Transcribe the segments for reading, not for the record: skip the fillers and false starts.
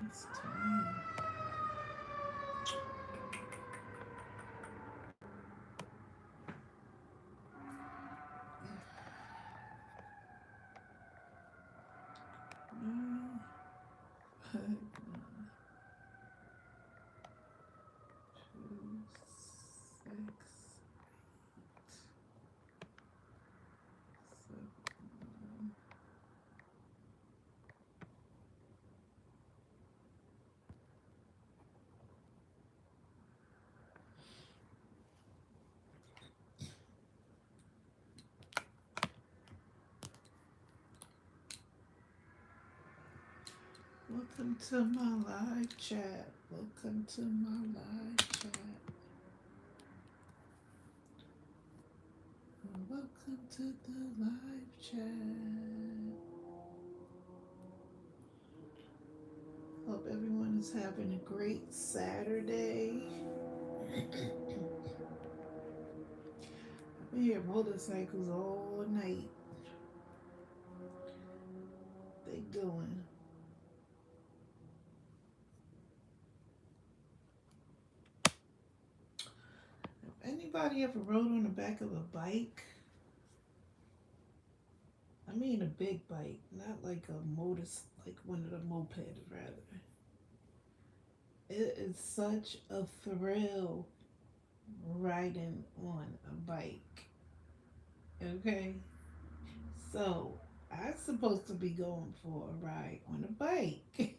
It's time. Nine, five, two, six, seven. Welcome to my live chat. Welcome to my live chat. Welcome to the live chat. Hope everyone is having a great Saturday. We hear motorcycles all night. They going. Anybody ever rode on the back of a bike? I mean a big bike, not like a motor, like one of the mopeds, rather. It is such a thrill riding on a bike. Okay, so I'm supposed to be going for a ride on a bike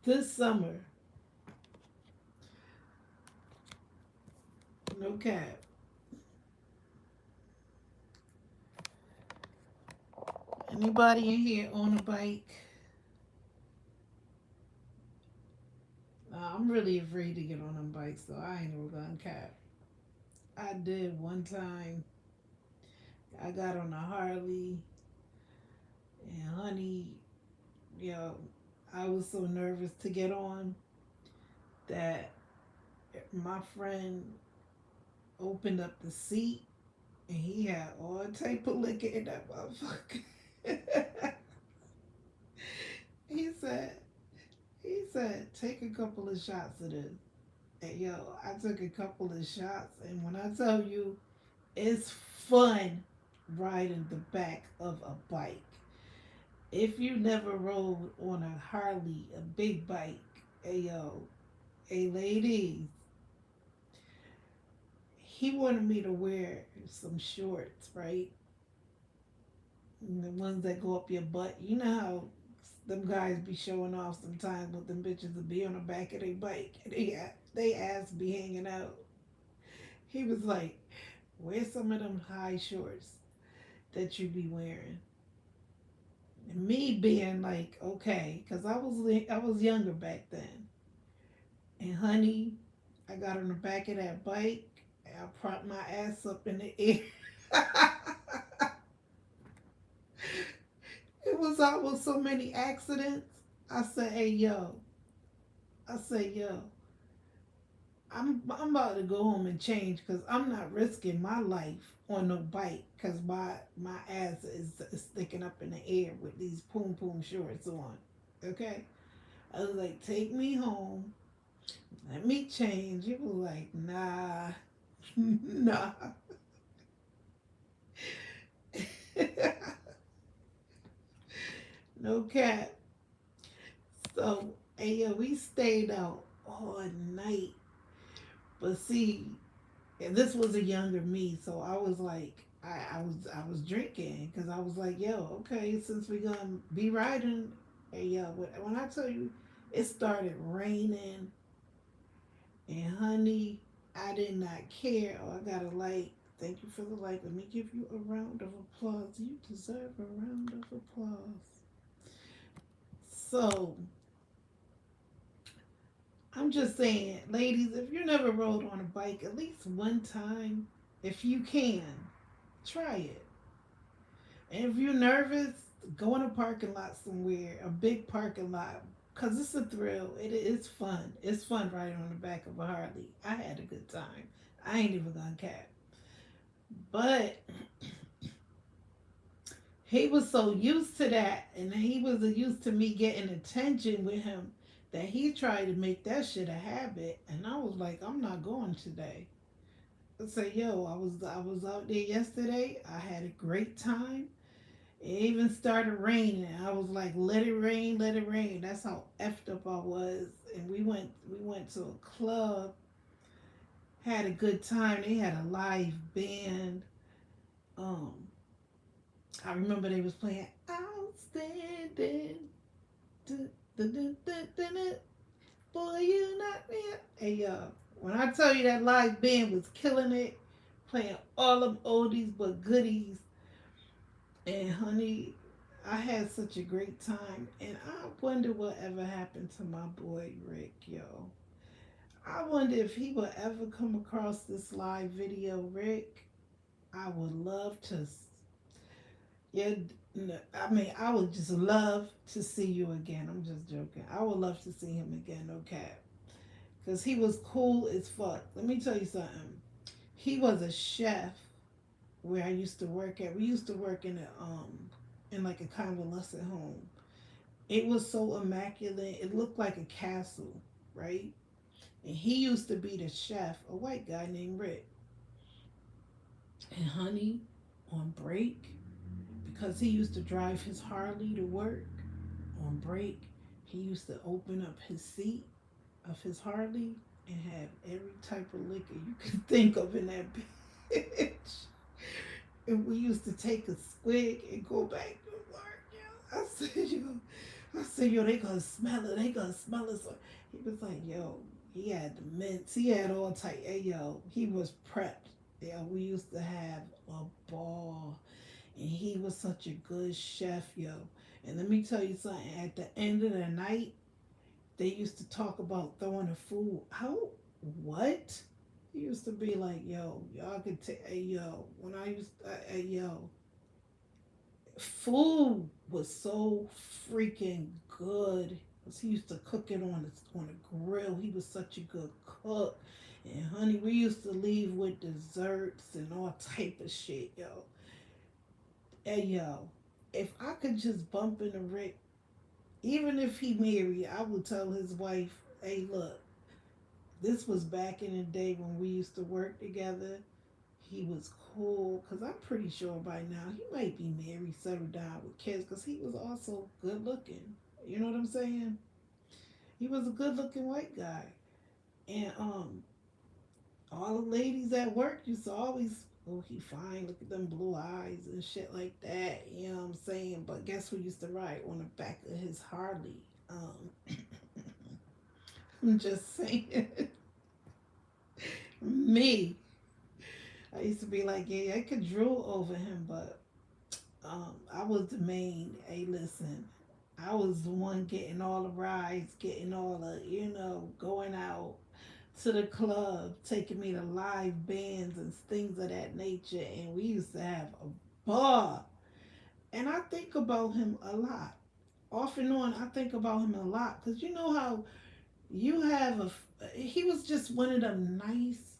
this summer. No cap. Anybody in here on a bike? I'm really afraid to get on them bikes, so I ain't never gonna cap. I did one time. I got on a Harley, and honey, yo, I was so nervous to get on that my friend opened up the seat, and he had all type of liquor in that motherfucker. he said, he said, take a couple of shots of this. And yo, I took a couple of shots, and when I tell you, it's fun riding the back of a bike. If you never rode on a Harley, a big bike, hey yo, hey ladies, he wanted me to wear some shorts, right? And the ones that go up your butt. You know how them guys be showing off sometimes, but them bitches will be on the back of their bike and they ass be hanging out. He was like, wear some of them high shorts that you be wearing. And me being like, okay, because I was younger back then. And honey, I got on the back of that bike and I propped my ass up in the air. It was almost so many accidents. I said, hey yo, I said, yo, I'm about to go home and change because I'm not risking my life on no bike because my ass is sticking up in the air with these poom poom shorts on. Okay, I was like, take me home, let me change. It was like, nah, nah. No cat. So, and yeah, we stayed out all night. But see, and this was a younger me, so I was like, I was drinking because I was like, yo, okay, since we gonna be riding, and yo, when I tell you, it started raining, and honey, I did not care. Oh, I got a light. Thank you for the light. Let me give you a round of applause. You deserve a round of applause. So I'm just saying, ladies, if you never rode on a bike at least one time, if you can, try it. And if you're nervous, go in a parking lot somewhere, a big parking lot, because it's a thrill. It's fun. It's fun riding on the back of a Harley. I had a good time. I ain't even gonna cap. But he was so used to that, and he was used to me getting attention with him, that he tried to make that shit a habit. And I was like, I'm not going today. I said, yo, I was out there yesterday. I had a great time. It even started raining. I was like, let it rain, let it rain. That's how effed up I was. And we went to a club, had a good time. They had a live band. Um, I remember they was playing Outstanding. Du- du- du- du- du- du. Boy, you not me. Hey, when I tell you that live band was killing it, playing all them oldies but goodies, and honey, I had such a great time. And I wonder what ever happened to my boy Rick, yo. I wonder if he will ever come across this live video, Rick. I would love to. Yeah, I mean, I would just love to see you again. I'm just joking. I would love to see him again, no cap. Because he was cool as fuck. Let me tell you something. He was a chef where I used to work at. We used to work in like a convalescent home. It was so immaculate. It looked like a castle, right? And he used to be the chef, a white guy named Rick. And honey, on break, because he used to drive his Harley to work, on break, he used to open up his seat of his Harley and have every type of liquor you could think of in that bitch. And we used to take a swig and go back to work. Yo. I said, yo, they gonna smell it. They gonna smell it. So he was like, yo, he had the mints. He had all type. Hey, yo, he was prepped. Yeah, we used to have a ball. And he was such a good chef, yo. And let me tell you something. At the end of the night, they used to talk about throwing the food out. What? He used to be like, yo, y'all could take, hey, yo, when I used, hey, yo, food was so freaking good. Cause he used to cook it on a grill. He was such a good cook. And honey, we used to leave with desserts and all type of shit, yo. Hey, yo, if I could just bump into Rick, even if he married, I would tell his wife, hey, look, this was back in the day when we used to work together. He was cool because I'm pretty sure by now he might be married, settled down with kids because he was also good looking. You know what I'm saying? He was a good looking white guy. And all the ladies at work used to always, oh, he fine, look at them blue eyes and shit like that. You know what I'm saying? But guess who used to ride on the back of his Harley? I'm just saying. Me. I used to be like, yeah, I could drool over him, but I was the main. Hey, listen, I was the one getting all the rides, getting all the, going out to the club, taking me to live bands and things of that nature. And we used to have a bar. And I think about him a lot. Off and on, I think about him a lot. Because you know how you have he was just one of them nice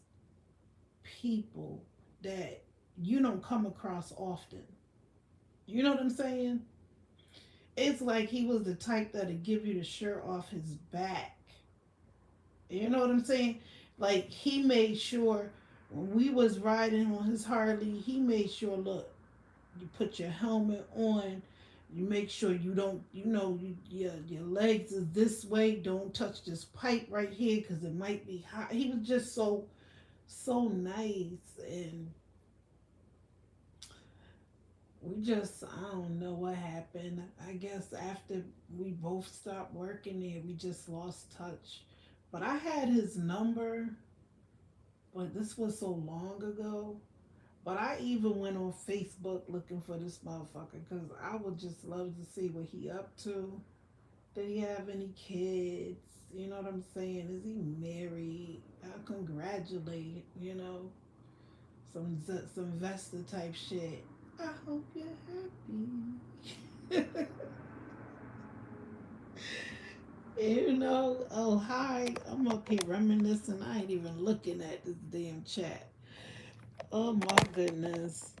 people that you don't come across often. You know what I'm saying? It's like he was the type that'd give you the shirt off his back. You know what I'm saying? Like he made sure when we was riding on his Harley, he made sure, look, you put your helmet on, you make sure you don't, your legs is this way, don't touch this pipe right here because it might be hot. He was just so nice. And we just, I don't know what happened. I guess after we both stopped working there, we just lost touch. But I had his number, but this was so long ago. But I even went on Facebook looking for this motherfucker because I would just love to see what he up to. Did he have any kids? You know what I'm saying? Is he married? I congratulate, some Vesta type shit. I hope you're happy. Oh hi, I'm up here reminiscing. I ain't even looking at this damn chat. Oh my goodness.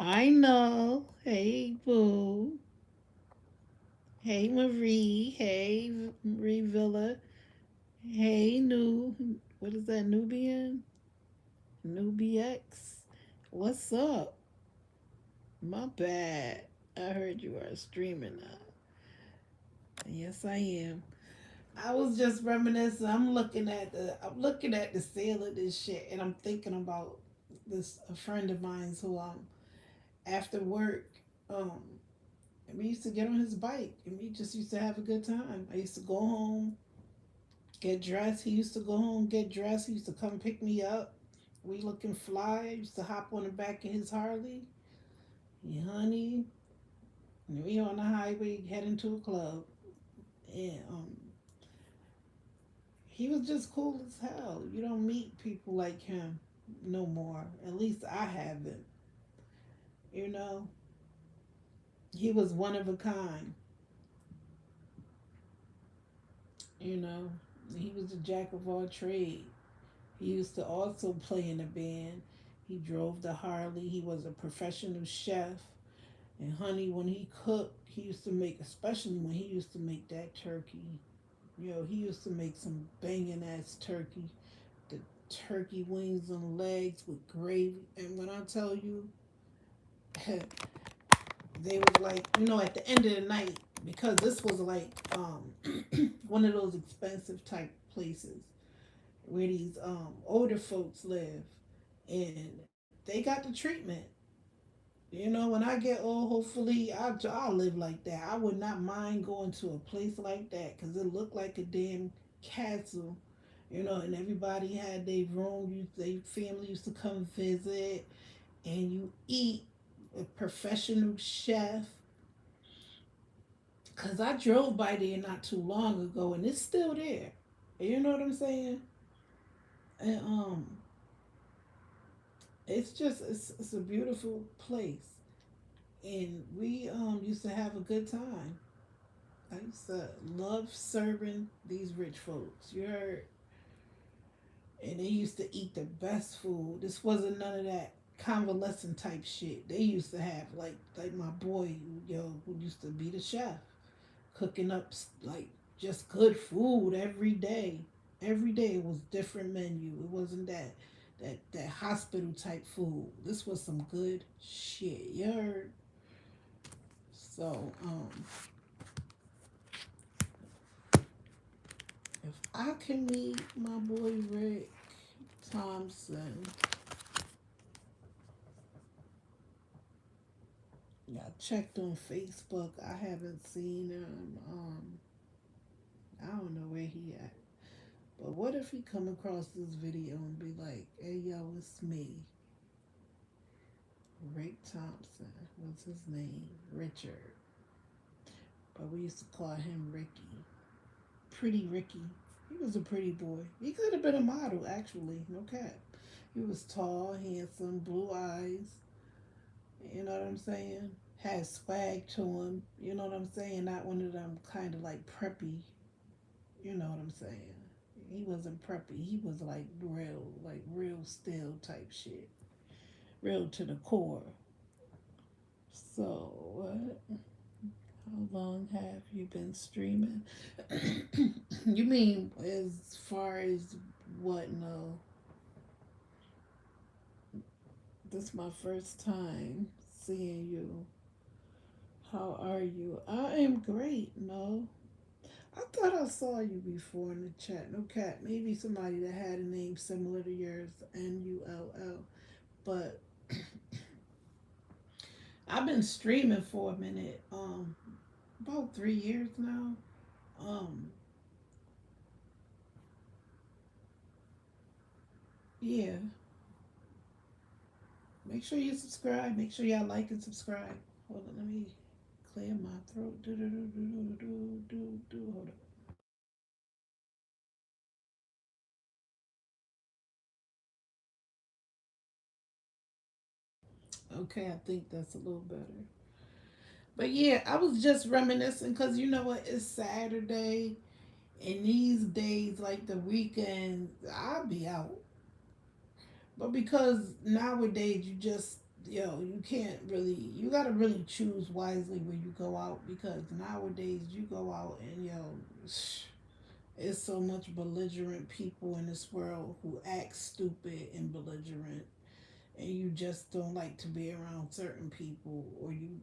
I know. Hey, Boo. Hey, Marie. Hey, Marie Villa. Hey, New. What is that, Nubian? Nubiex. What's up? My bad. I heard you are streaming now. Yes, I am. I was just reminiscing. I'm looking at the sale of this shit, and I'm thinking about this a friend of mine's who after work um and we used to get on his bike and we just used to have a good time. I used to go home, get dressed. He used to go home, get dressed. He used to come pick me up. We looking fly. I used to hop on the back of his Harley. Yeah, honey. And we on the highway heading to a club. And he was just cool as hell. You don't meet people like him no more. At least I haven't. You know, he was one of a kind. You know, he was a jack of all trades. He used to also play in a band. He drove the Harley. He was a professional chef. And honey, when he cooked, he used to make, especially when he used to make that turkey. He used to make some banging ass turkey. The turkey wings and legs with gravy. And when I tell you, they was like, at the end of the night, because this was like one of those expensive type places where these older folks live, and they got the treatment. When I get old, hopefully I'll live like that. I would not mind going to a place like that because it looked like a damn castle. And everybody had their room. Their family used to come visit, and you eat a professional chef. Cause I drove by there not too long ago, and it's still there. You know what I'm saying? And it's a beautiful place, and we used to have a good time. I used to love serving these rich folks. You heard? And they used to eat the best food. This wasn't none of that convalescent type shit. They used to have like my boy, who used to be the chef, cooking up like just good food every day. Every day it was different menu. It wasn't that hospital type food. This was some good shit. You heard? So if I can meet my boy Rick Thompson, I checked on Facebook. I haven't seen him. I don't know where he at. But what if he come across this video and be like, "Hey yo, it's me, Rick Thompson." What's his name? Richard. But we used to call him Ricky. Pretty Ricky. He was a pretty boy. He could have been a model, actually. No cap. He was tall, handsome, blue eyes. You know what I'm saying? Had swag to him. You know what I'm saying? Not one of them kind of like preppy. You know what I'm saying? He wasn't preppy. He was like real still type shit. Real to the core. So, what? How long have you been streaming? You mean as far as what? No, this is my first time seeing you. How are you? I am great. No, I thought I saw you before in the chat. No cat. Maybe somebody that had a name similar to yours, Null. But I've been streaming for a minute. About 3 years now. Um, yeah. Make sure you subscribe. Make sure y'all like and subscribe. Hold on, let me clear my throat. Do do do do do do do. Hold on. Okay, I think that's a little better. But yeah, I was just reminiscing because you know what? It's Saturday, and these days, like the weekend, I'll be out. But because nowadays you just You can't really, you gotta really choose wisely where you go out, because nowadays you go out and it's so much belligerent people in this world who act stupid and belligerent, and you just don't like to be around certain people, or you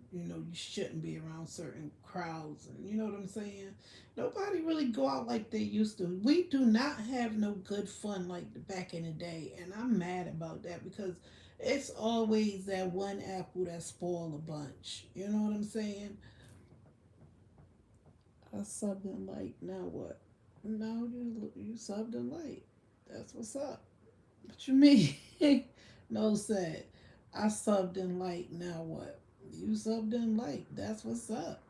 shouldn't be around certain crowds, and you know what I'm saying. Nobody really go out like they used to. We do not have no good fun like back in the day, and I'm mad about that, because it's always that one apple that spoil a bunch, you know what I'm saying. I subbed in light, now what? Now you subbed in light, that's what's up. What you mean? No said. I subbed in light. Now what? You subbed in light. That's what's up.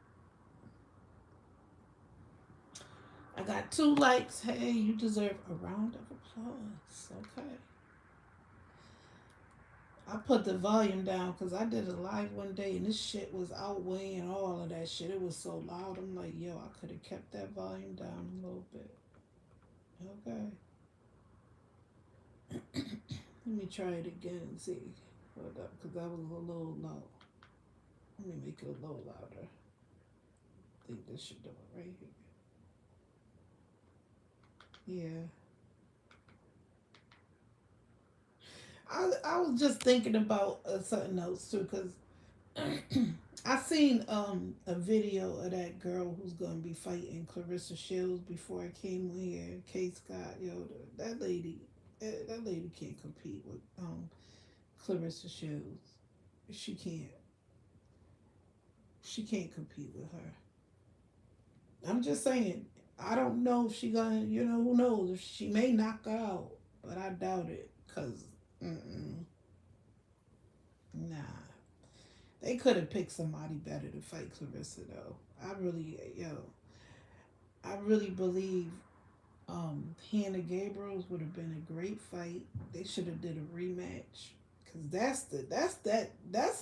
I got 2 likes. Hey, you deserve a round of applause. Okay. I put the volume down because I did a live one day and this shit was outweighing all of that shit. It was so loud. I'm like, yo, I could have kept that volume down a little bit. Okay. Let me try it again and see. Hold up, because that was a little low. Let me make it a little louder. I think this should do it right here. Yeah. I was just thinking about something else too, because I seen a video of that girl who's gonna be fighting Clarissa Shields before I came on here. K Scott, that lady, that lady can't compete with Clarissa Shields. She can't. She can't compete with her. I'm just saying. I don't know if she gonna. Who knows? If she may knock her out, but I doubt it. Cause, nah. They could have picked somebody better to fight Clarissa though. I really believe Hannah Gabriel's would have been a great fight. They should have did a rematch. Cause that's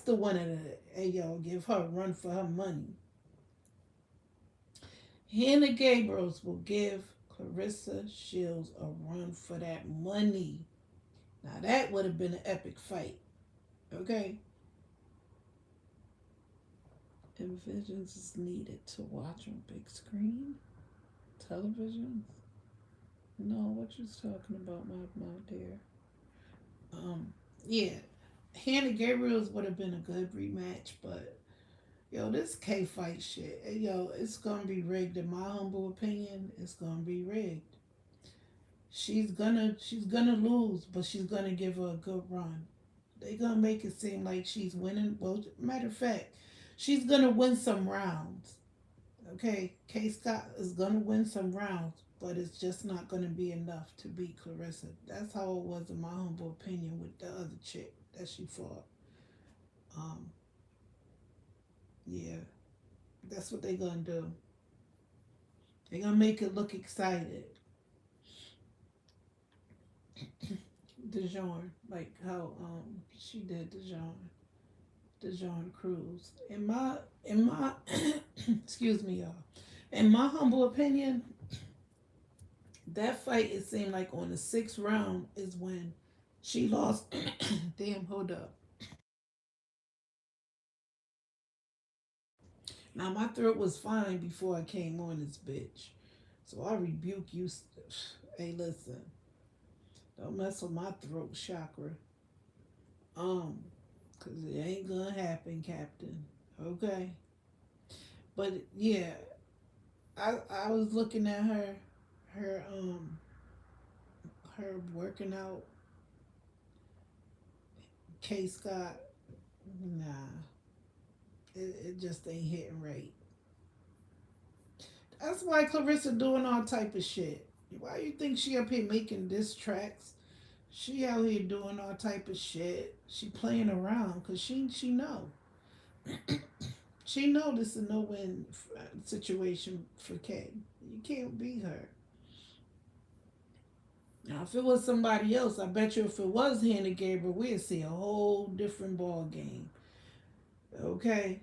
the one that give her a run for her money. Hannah Gabriel's will give Clarissa Shields a run for that money. Now that would have been an epic fight. Okay. And visions is needed to watch on big screen television. No, what you talking about, my dear? Um, yeah, Hannah Gabriel's would have been a good rematch, but this K fight shit, it's gonna be rigged. In my humble opinion, it's gonna be rigged. She's gonna lose, but she's gonna give her a good run. They gonna make it seem like she's winning. Well, matter of fact, she's gonna win some rounds. Okay, K Scott is gonna win some rounds, but it's just not gonna be enough to beat Clarissa. That's how it was in my humble opinion with the other chick that she fought. Um, yeah, that's what they gonna do. They gonna make it look excited. Dijon, like how she did Dijon Cruz. In my excuse me, y'all. In my humble opinion, that fight, it seemed like on the 6th round is when she lost. Damn, hold up. Now my throat was fine before I came on this bitch, so I rebuke you. Hey, listen, don't mess with my throat chakra. Um, cause it ain't gonna happen, Captain. Okay, but yeah, I was looking at her her working out. K Scott, nah, it just ain't hitting right. That's why Clarissa doing all type of shit. Why you think she up here making diss tracks? She out here doing all type of shit. She playing around because she know. She know this is a no win situation for K. You can't beat her. Now, if it was somebody else, I bet you if it was Hannah Gabriel, we'd see a whole different ball game. Okay?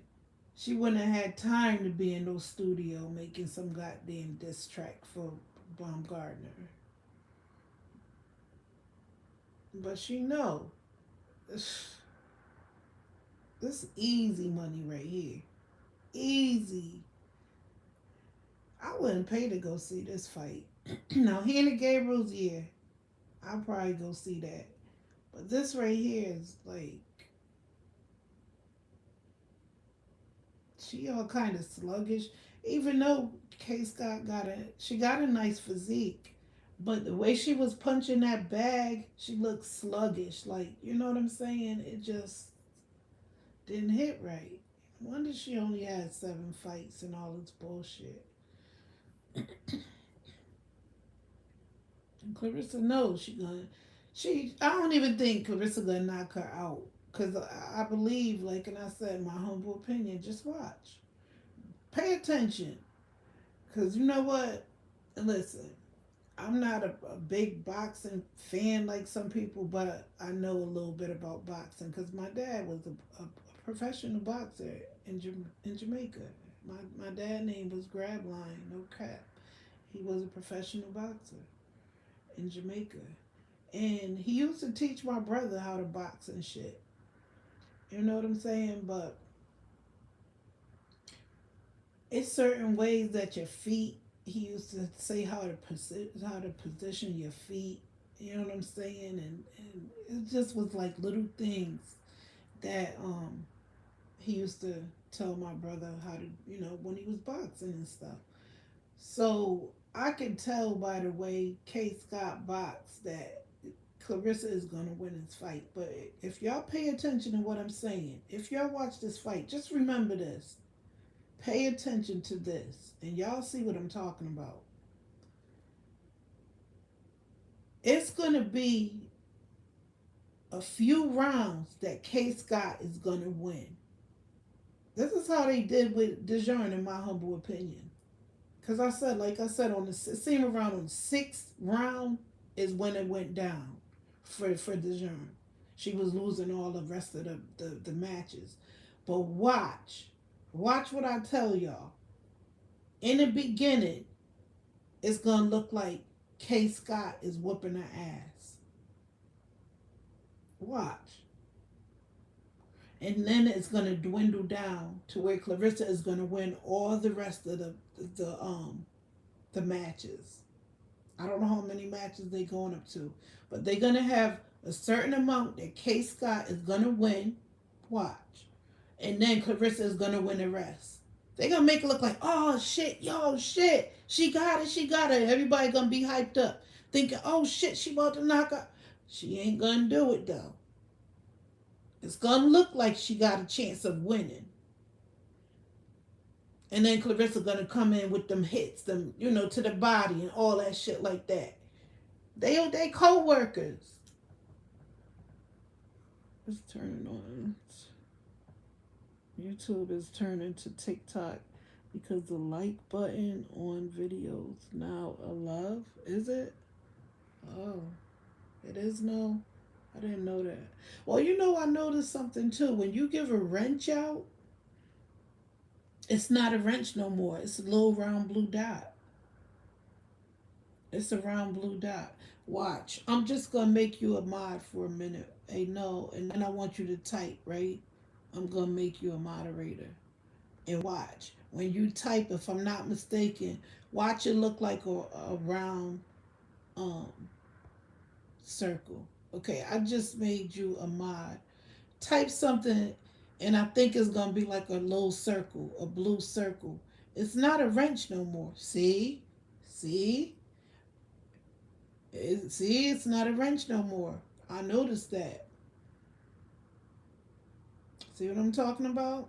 She wouldn't have had time to be in no studio making some goddamn diss track for Baumgartner. But she know. This easy money right here. Easy. I wouldn't pay to go see this fight. Now, Hannah Gabriel's, yeah, I'll probably go see that. But this right here is like, she all kind of sluggish. Even though K Scott she got a nice physique, but the way she was punching that bag, she looked sluggish. Like, you know what I'm saying? It just didn't hit right. I wonder she only had 7 fights and all this bullshit. And Clarissa knows she gonna. I don't even think Clarissa gonna knock her out. Cause I believe, like, and I said, my humble opinion, just watch, pay attention. Cause you know what? Listen, I'm not a big boxing fan like some people, but I know a little bit about boxing because my dad was a professional boxer in Jamaica. My dad name was Grabline, no cap. He was a professional boxer in Jamaica. And he used to teach my brother how to box and shit. You know what I'm saying? But it's certain ways that your feet. He used to say how to position your feet. You know what I'm saying? And it just was like little things that he used to tell my brother how to, when he was boxing and stuff. So I can tell by the way K Scott boxed that Clarissa is gonna win this fight. But if y'all pay attention to what I'm saying, if y'all watch this fight, just remember this. Pay attention to this, and y'all see what I'm talking about. It's gonna be a few rounds that K Scott is gonna win. This is how they did with DeJarn, in my humble opinion. Because like I said, on the same around on the 6th round is when it went down for DeJarn. She was losing all the rest of the matches. But watch what I tell y'all. In the beginning, it's gonna look like K Scott is whooping her ass. Watch. And then it's gonna dwindle down to where Clarissa is gonna win all the rest of the matches. I don't know how many matches they're going up to, but they're gonna have a certain amount that K Scott is gonna win. Watch, and then Clarissa is gonna win the rest. They're gonna make it look like, oh shit, yo shit, she got it, she got it. Everybody gonna be hyped up, thinking, oh shit, she about to knock her. She ain't gonna do it though. It's gonna look like she got a chance of winning. And then Clarissa gonna come in with them hits, them, to the body and all that shit like that. They co-workers. It's turning on. YouTube is turning to TikTok because the like button on videos now allowed. Is it? Oh, it is no. I didn't know that. Well, I noticed something too. When you give a wrench out, it's not a wrench no more. It's a little round blue dot. It's a round blue dot. Watch. I'm just gonna make you a mod for a minute. Hey, no, and then I want you to type, right? I'm gonna make you a moderator. And watch. When you type, if I'm not mistaken, watch it look like a round um circle. Okay, I just made you a mod. Type something, and I think it's gonna be like a little circle, a blue circle. It's not a wrench no more. See, it's not a wrench no more. I noticed that. See what I'm talking about?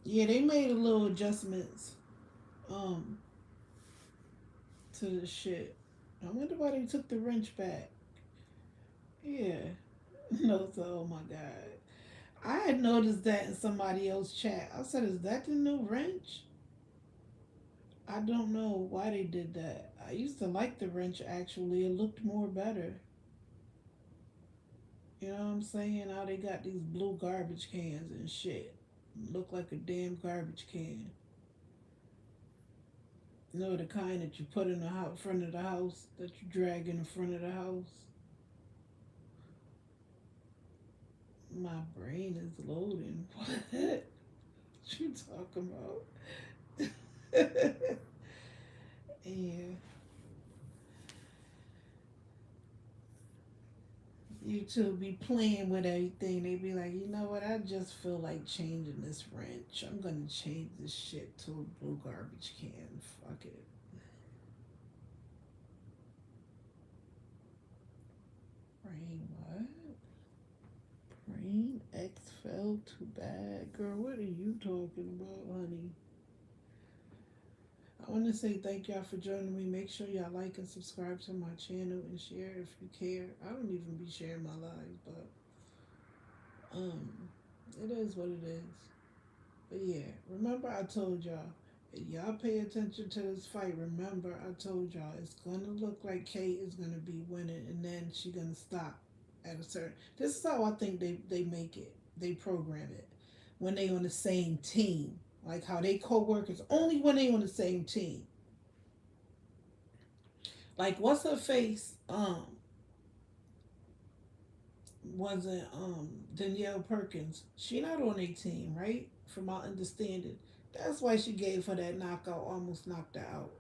Yeah, they made a little adjustments um to the shit. I wonder why they took the wrench back. Yeah. No, so oh my god. I had noticed that in somebody else's chat. I said, is that the new wrench? I don't know why they did that. I used to like the wrench actually. It looked more better. You know what I'm saying? How they got these blue garbage cans and shit. Look like a damn garbage can. The kind that you put in the front of the house, that you drag in the front of the house. My brain is loading. What you talking about? Yeah, you two be playing with everything. They be like, you know what? I just feel like changing this wrench. I'm gonna change this shit to a blue garbage can. Fuck it. Brain what? Brain X fell too bad. Girl, what are you talking about, honey? I want to say thank y'all for joining me. Make sure y'all like and subscribe to my channel and share if you care. I don't even be sharing my lives, but um, it is what it is. But yeah, remember I told y'all, if y'all pay attention to this fight, remember I told y'all it's gonna look like Kate is gonna be winning, and then she gonna stop at a certain. This is how I think they make it. They program it when they on the same team, like how they co-workers only when they on the same team. Like what's her face? Wasn't Danielle Perkins. She not on a team, right? From my understanding. That's why she gave her that knockout, almost knocked her out.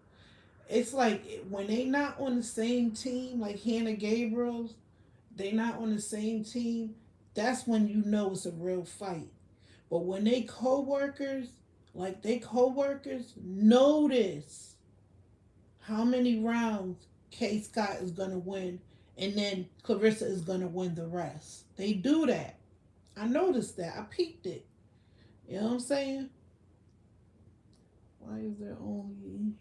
It's like when they not on the same team, like Hannah Gabriel's, they not on the same team, that's when you know it's a real fight. But when they co-workers, like they co-workers, notice how many rounds Kay Scott is gonna win, and then Clarissa is gonna win the rest. They do that. I noticed that. I peeped it. You know what I'm saying? Why is there only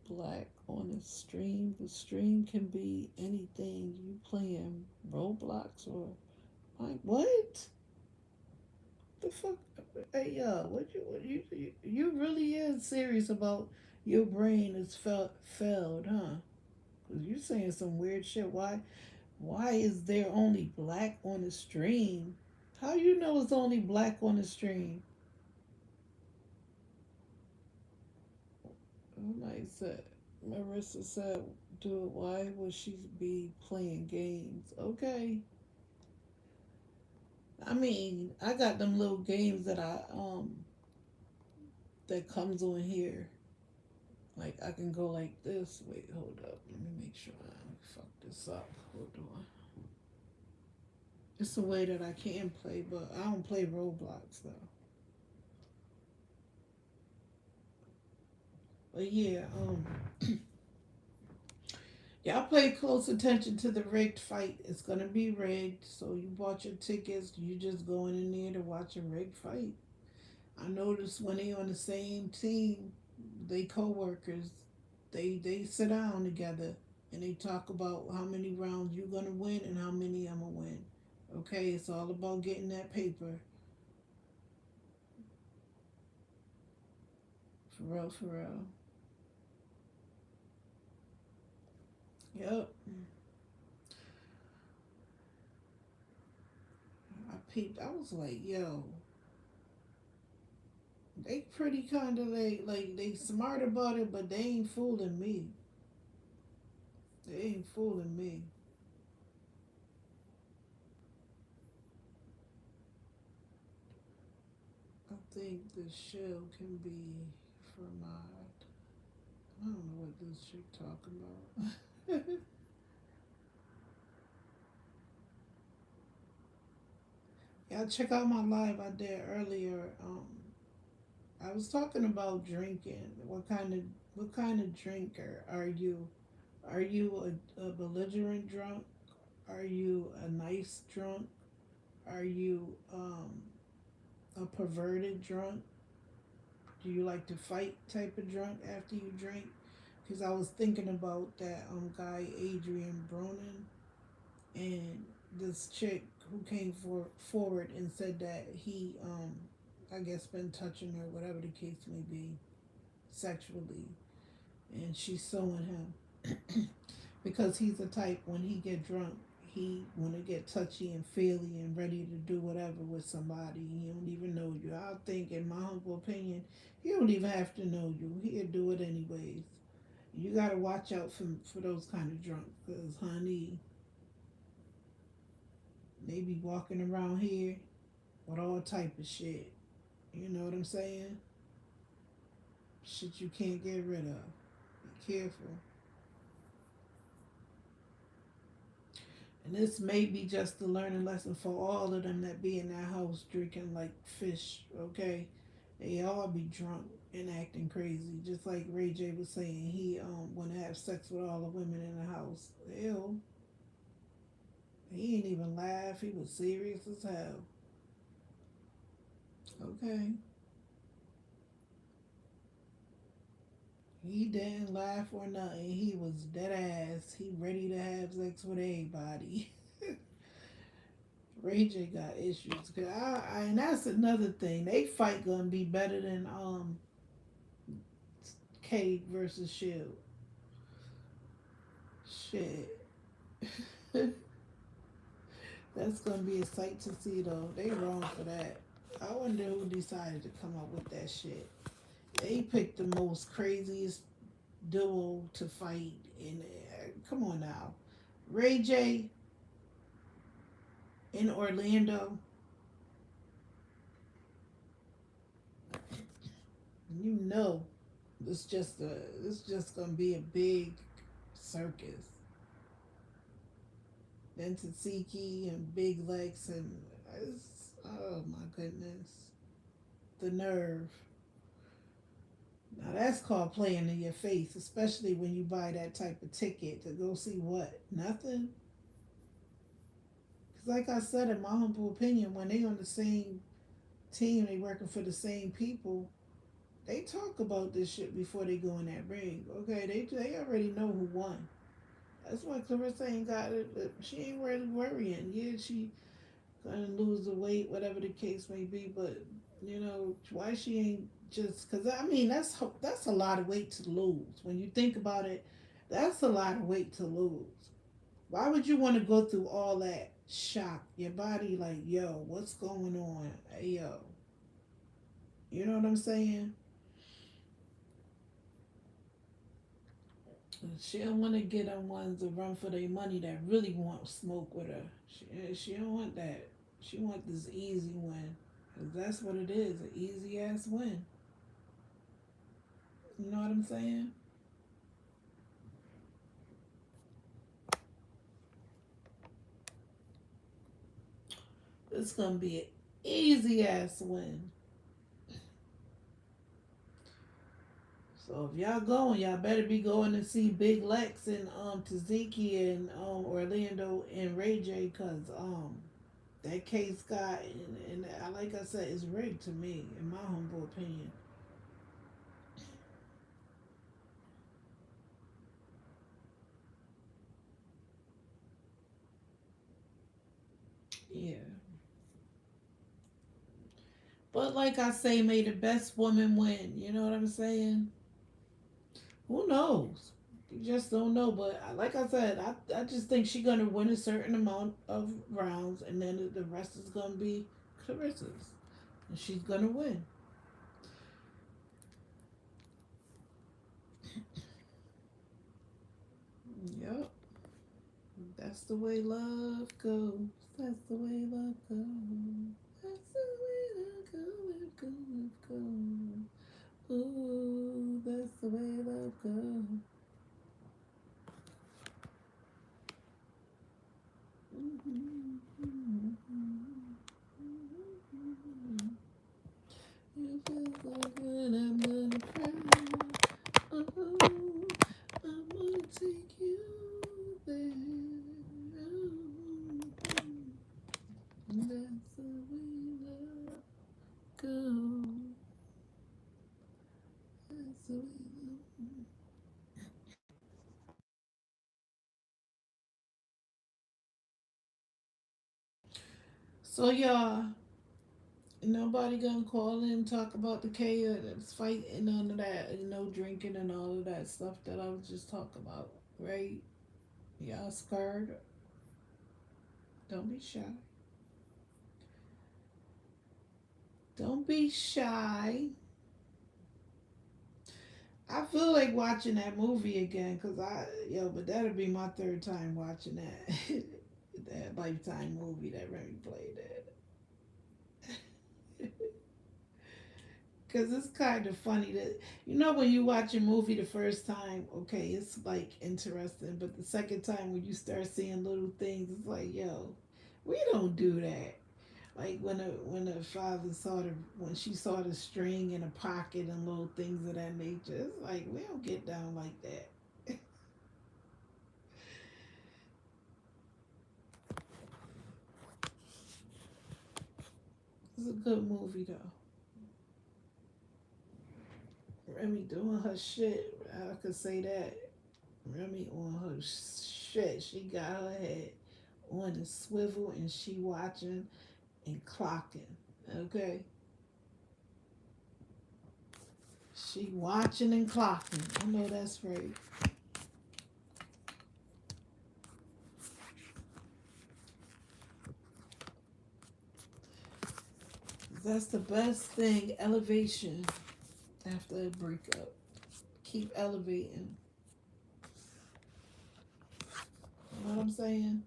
black on the stream? The stream can be anything. You playing Roblox or like what? The fuck? Hey yo, you really is serious about your brain is failed, huh? Cause you saying some weird shit. Why is there only black on the stream? How you know it's only black on the stream? Somebody said, Marissa said, "Do it. Why would she be playing games?" Okay, I mean, I got them little games that that comes on here. Like I can go like this. Wait, hold up. Let me make sure I don't fuck this up. Hold on. It's a way that I can play, but I don't play Roblox though. But yeah, y'all pay close attention to the rigged fight. It's gonna be rigged, so you bought your tickets. You just going in there to watch a rigged fight. I noticed when they on the same team, they co-workers, they sit down together and they talk about how many rounds you're gonna win and how many I'm gonna win. Okay, it's all about getting that paper. For real, for real. Yep. I peeped. I was like, yo, they pretty kind of like they smart about it, but they ain't fooling me. They ain't fooling me. I think the show can be for my. I don't know what this chick talking about. Yeah, check out my live I did earlier. I was talking about drinking. What kind of drinker are you? Are you a belligerent drunk? Are you a nice drunk? Are you a perverted drunk? Do you like to fight type of drunk after you drink? Because I was thinking about that guy Adrian Bronin and this chick who came forward and said that he I guess been touching her, whatever the case may be, sexually, and she's suing him because he's the type when he get drunk he wanna get touchy and feely and ready to do whatever with somebody. He don't even know you. I think, in my humble opinion, he don't even have to know you. He'll do it anyways. You gotta watch out for those kind of drunk, cause honey, They be walking around here with all type of shit. You know what I'm saying? Shit you can't get rid of. Be careful. And this may be just a learning lesson for all of them that be in that house drinking like fish, okay? They all be drunk and acting crazy. Just like Ray J was saying, he wanna have sex with all the women in the house. Ew. He ain't even laugh. He was serious as hell. Okay. He didn't laugh or nothing. He was dead ass. He ready to have sex with everybody. Ray J got issues. And that's another thing. They fight gonna be better than K versus Shield. Shit. That's gonna be a sight to see though. They wrong for that. I wonder who decided to come up with that shit. They picked the most craziest duo to fight in come on now. Ray J in Orlando, you know it's just gonna be a big circus. Then Tzatziki and Big Legs and oh my goodness. The nerve. Now that's called playing in your face, especially when you buy that type of ticket to go see what? Nothing? Because like I said, in my humble opinion, when they on the same team, they working for the same people, they talk about this shit before they go in that ring. Okay, they already know who won. That's why Clarissa ain't got it. She ain't really worrying. Yeah, she gonna lose the weight, whatever the case may be. But you know why she ain't just? Because I mean that's a lot of weight to lose. When you think about it, that's a lot of weight to lose. Why would you want to go through all that shock? Your body like, yo, what's going on? Hey, yo, you know what I'm saying? She don't want to get on ones to run for their money that really want smoke with her. She don't want that. She want this easy win. 'Cause that's what it is, an easy ass win. You know what I'm saying? It's gonna be an easy ass win. So if y'all going, y'all better be going to see Big Lex and Taziki and Orlando and Ray J, cause that case got and like I said, it's rigged to me, in my humble opinion. Yeah. But like I say, may the best woman win. You know what I'm saying? Who knows? You just don't know. But like I said, I just think she's gonna win a certain amount of rounds, and then the rest is gonna be Clarissa's, and she's gonna win. Yep, that's the way love goes. That's the way love goes. That's the way love goes. Love goes, love goes. Ooh, that's the way love goes. You feel so good, I'm gonna cry. Oh, I'm gonna take you there. Oh, that's the way love goes. That's the way love. So y'all, nobody gonna call in talk about the chaos fight and none of that, and no drinking and all of that stuff that I was just talking about, right? Y'all scared? Don't be shy. Don't be shy. I feel like watching that movie again because but that'll be my third time watching that. that Lifetime movie that Remy played in. Because it's kind of funny that, when you watch a movie the first time, okay, it's like interesting. But the second time when you start seeing little things, it's like, yo, we don't do that. Like when the father saw when she saw the string in a pocket and little things of that nature, it's like we don't get down like that. It's a good movie though. Remy doing her shit. I could say that. Remy on her shit. She got her head on the swivel and she watching and clocking. Okay? She watching and clocking. I know that's right. That's the best thing, elevation after a breakup. Keep elevating. You know what I'm saying?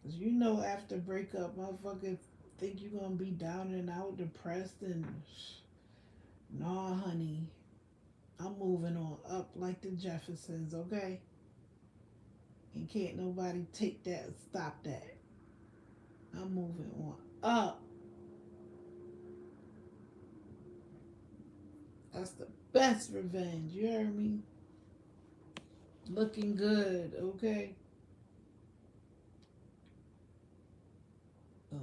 Because after breakup, motherfuckers think you're going to be down and out, depressed, and nah, honey. I'm moving on up like the Jeffersons, okay? And can't nobody take that and stop that. I'm moving on up. That's the best revenge. You heard me? Looking good, okay?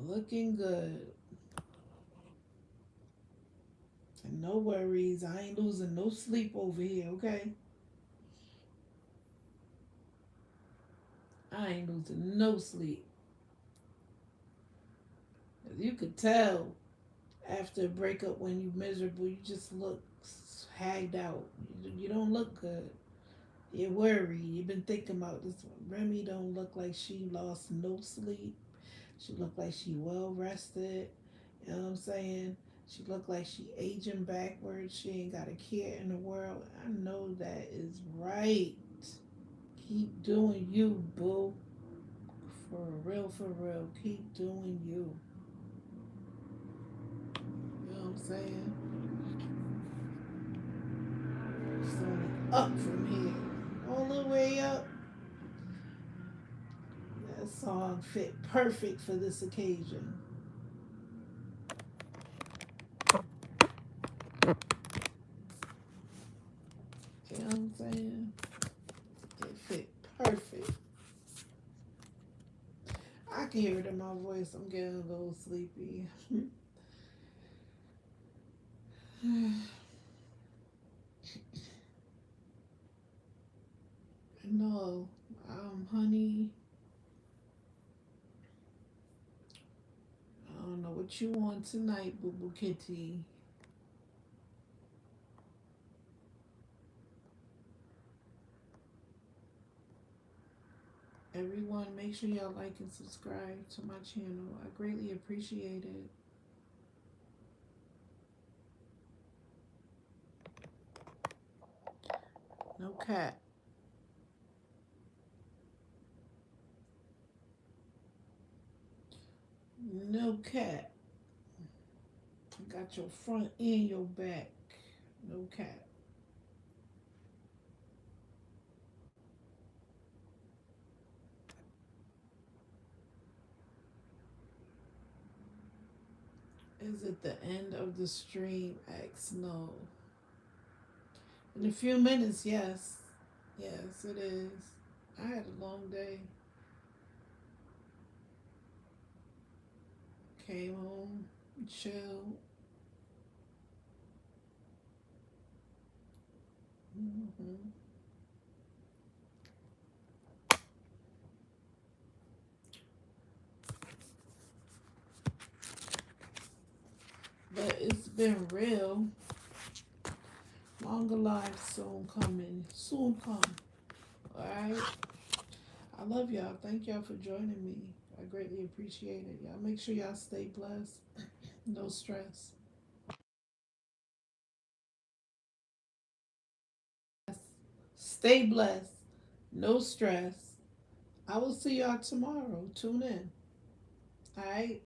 Looking good. And no worries. I ain't losing no sleep over here, okay? I ain't losing no sleep. You could tell after a breakup when you're miserable, you just look hagged out. You don't look good. You're worried. You've been thinking about this one. Remy don't look like she lost no sleep. She look like she well rested. You know what I'm saying? She look like she aging backwards. She ain't got a care in the world. I know that is right. Keep doing you, boo. For real, for real. Keep doing you. You know what I'm saying? It's only up from here. All the way up. That song fit perfect for this occasion. You know what I'm saying? It fit perfect. I can hear it in my voice. I'm getting a little sleepy. No, honey, I don't know what you want tonight, Boo Boo Kitty. Everyone, make sure y'all like and subscribe to my channel. I greatly appreciate it. No cat. No cat. Got your front and your back. No cat. Is it the end of the stream? X no. In a few minutes, yes. Yes, it is. I had a long day. Came home, chilled. Hmm. But it's been real. Longer lives soon coming. Soon come. Alright? I love y'all. Thank y'all for joining me. I greatly appreciate it. Y'all make sure y'all stay blessed. No stress. Yes. Stay blessed. No stress. I will see y'all tomorrow. Tune in. All right.